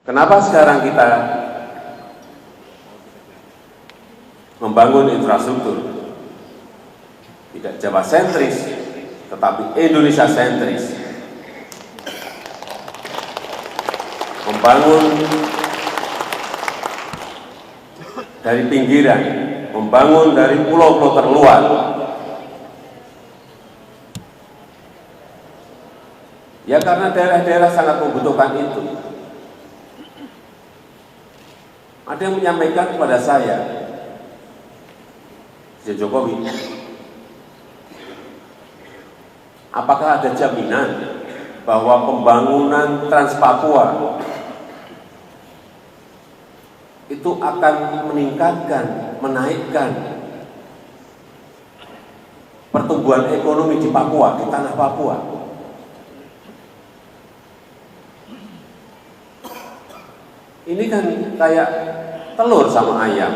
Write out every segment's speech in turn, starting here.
Kenapa sekarang kita membangun infrastruktur? Tidak Jawa sentris, tetapi Indonesia sentris. Membangun dari pinggiran, membangun dari pulau-pulau terluar. Ya karena daerah-daerah sangat membutuhkan itu. Ada yang menyampaikan kepada saya, Presiden Jokowi, apakah ada jaminan bahwa pembangunan Trans Papua itu akan meningkatkan, menaikkan pertumbuhan ekonomi di Papua, di tanah Papua? Ini kan kayak telur sama ayam.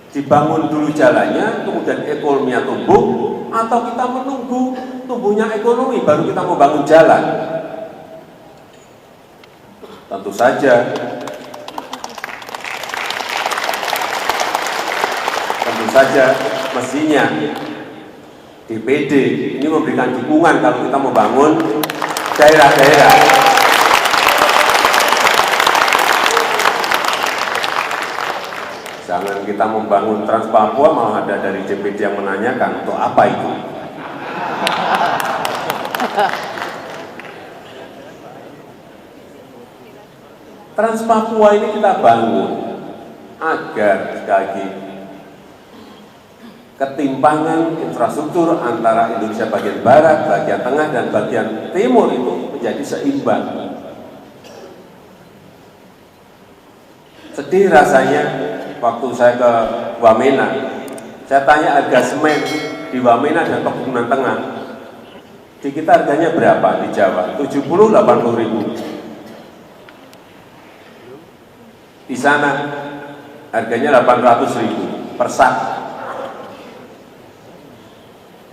Dibangun dulu jalannya, kemudian ekonominya tumbuh, atau kita menunggu tumbuhnya ekonomi baru kita mau bangun jalan? Tentu saja mestinya DPD ini memberikan dukungan kalau kita membangun daerah-daerah. Jangan kita membangun Trans Papua malah ada dari DPD yang menanyakan untuk apa itu. Trans Papua ini kita bangun agar sekali lagi ketimpangan infrastruktur antara Indonesia bagian barat, bagian tengah, dan bagian timur itu menjadi seimbang. Sedih rasanya waktu saya ke Wamena, saya tanya harga semen di Wamena dan Pegunungan Tengah. Di kita harganya berapa di Jawa? 70-80 ribu. Di sana harganya 800 ribu per sak.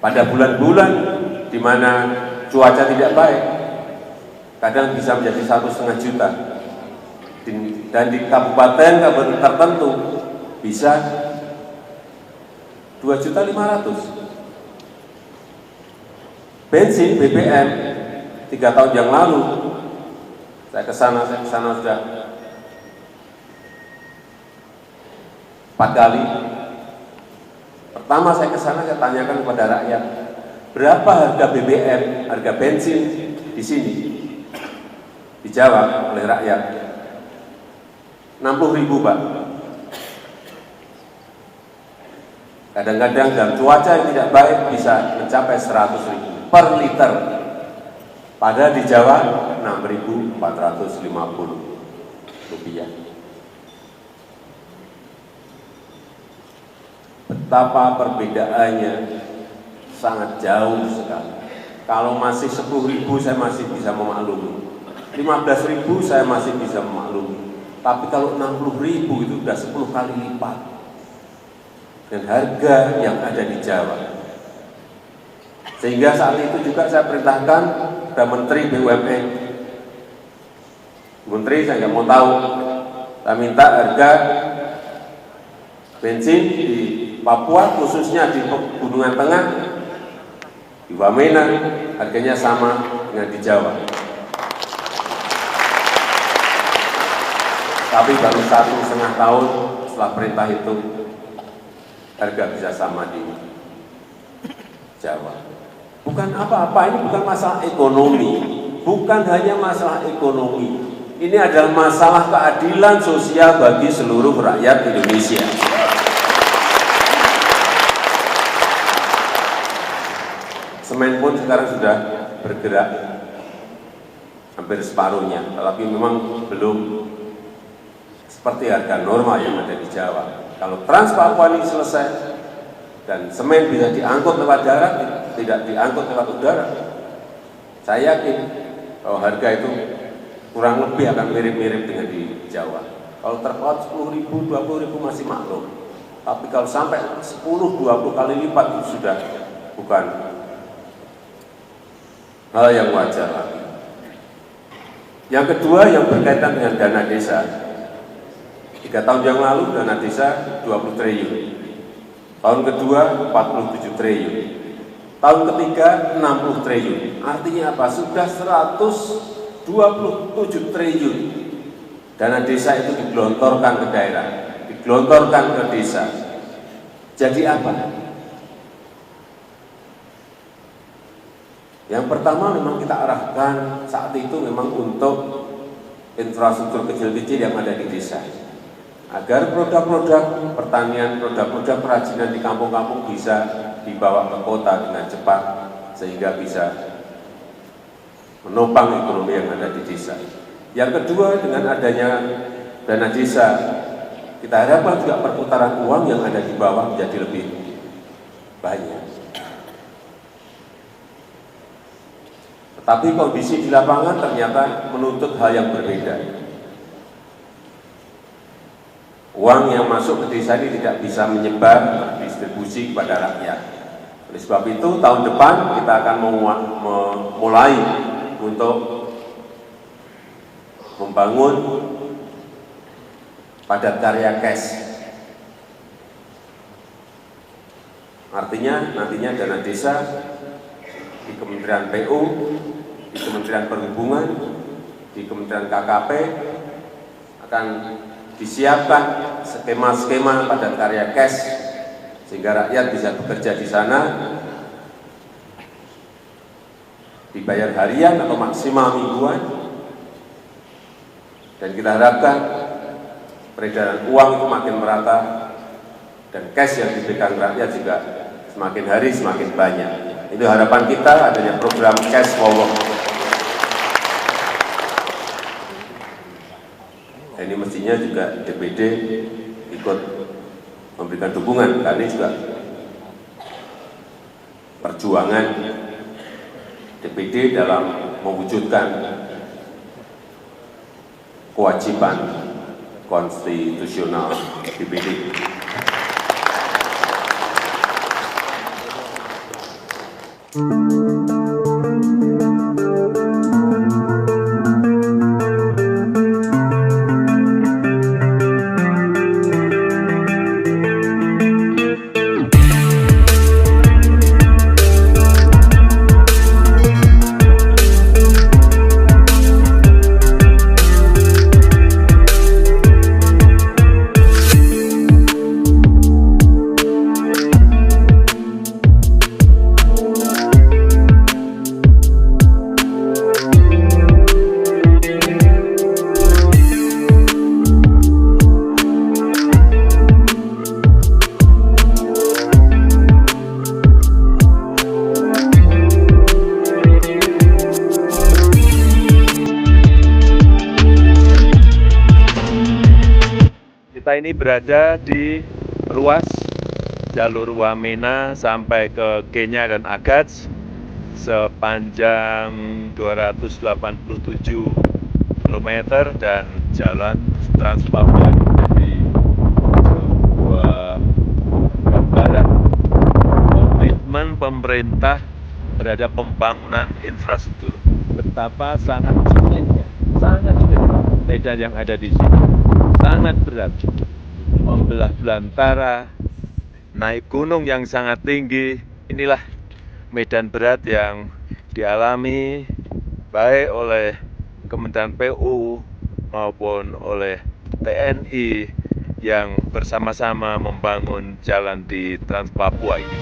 Pada bulan-bulan di mana cuaca tidak baik, kadang bisa menjadi 1,5 juta. Dan di kabupaten tertentu bisa 2.500.000. Bensin BBM 3 tahun yang lalu saya ke sana sudah 4 kali. Pertama saya ke sana, saya tanyakan kepada rakyat, berapa harga BBM, harga bensin di sini? Dijawab oleh rakyat, 60 ribu Pak. Kadang-kadang dalam cuaca yang tidak baik bisa mencapai 100 ribu per liter. Padahal di Jawa 6.450 rupiah. Betapa perbedaannya sangat jauh sekali. Kalau masih 10.000 saya masih bisa memaklumi, 15.000 saya masih bisa memaklumi. Tapi kalau 60.000 itu sudah 10 kali lipat dan harga yang ada di Jawa. Sehingga saat itu juga saya perintahkan kepada Menteri BUMN. Menteri, saya nggak mau tahu, saya minta harga bensin di Papua, khususnya di Pegunungan Tengah, di Wamena, harganya sama dengan di Jawa. Tapi baru 1,5 tahun setelah perintah itu, harga bisa sama di Jawa. Bukan apa-apa, ini bukan masalah ekonomi, bukan hanya masalah ekonomi. Ini adalah masalah keadilan sosial bagi seluruh rakyat Indonesia. Semen pun sekarang sudah bergerak hampir separuhnya, tetapi memang belum seperti harga normal yang ada di Jawa. Kalau Trans Papua ini selesai dan semen bisa diangkut lewat darat, tidak diangkut lewat udara, saya yakin bahwa harga itu kurang lebih akan mirip-mirip dengan di Jawa. Kalau terpaut 10.000, 20.000 masih maklum. Tapi kalau sampai 10-20 kali lipat itu sudah bukan hal yang wajar lagi. Yang kedua yang berkaitan dengan dana desa. 3 tahun yang lalu dana desa 20 triliun. Tahun kedua 47 triliun. Tahun ketiga 60 triliun. Artinya apa? Sudah 127 triliun. Dana desa itu digelontorkan ke daerah, digelontorkan ke desa. Jadi apa? Yang pertama memang kita arahkan saat itu memang untuk infrastruktur kecil-kecil yang ada di desa. Agar produk-produk pertanian, produk-produk kerajinan di kampung-kampung bisa dibawa ke kota dengan cepat sehingga bisa menopang ekonomi yang ada di desa. Yang kedua, dengan adanya dana desa, kita harapkan juga perputaran uang yang ada di bawah menjadi lebih banyak. Tetapi kondisi di lapangan ternyata menuntut hal yang berbeda. Uang yang masuk ke desa ini tidak bisa menyebar terdistribusi kepada rakyat. Oleh sebab itu, tahun depan kita akan memulai untuk membangun padat karya cash. Artinya nantinya dana desa di Kementerian PU, di Kementerian Perhubungan, di Kementerian KKP akan disiapkan skema-skema padat karya cash sehingga rakyat bisa bekerja di sana, dibayar harian atau maksimal mingguan, dan kita harapkan peredaran uang itu makin merata dan cash yang diberikan rakyat juga semakin hari semakin banyak. Itu harapan kita adanya program cash power. Ini mestinya juga DPD ikut memberikan dukungan, karena ini juga perjuangan DPD dalam mewujudkan kewajiban konstitusional DPD. Kita ini berada di ruas jalur Wamena sampai ke Kenya dan Agats sepanjang 287 km dan jalan Trans Papua menjadi sebuah gambaran komitmen pemerintah terhadap pembangunan infrastruktur. Betapa sangat sulitnya medan yang ada di sini. Sangat berat, membelah belantara, naik gunung yang sangat tinggi. Inilah medan berat yang dialami baik oleh Kementerian PU maupun oleh TNI yang bersama-sama membangun jalan di Trans Papua ini.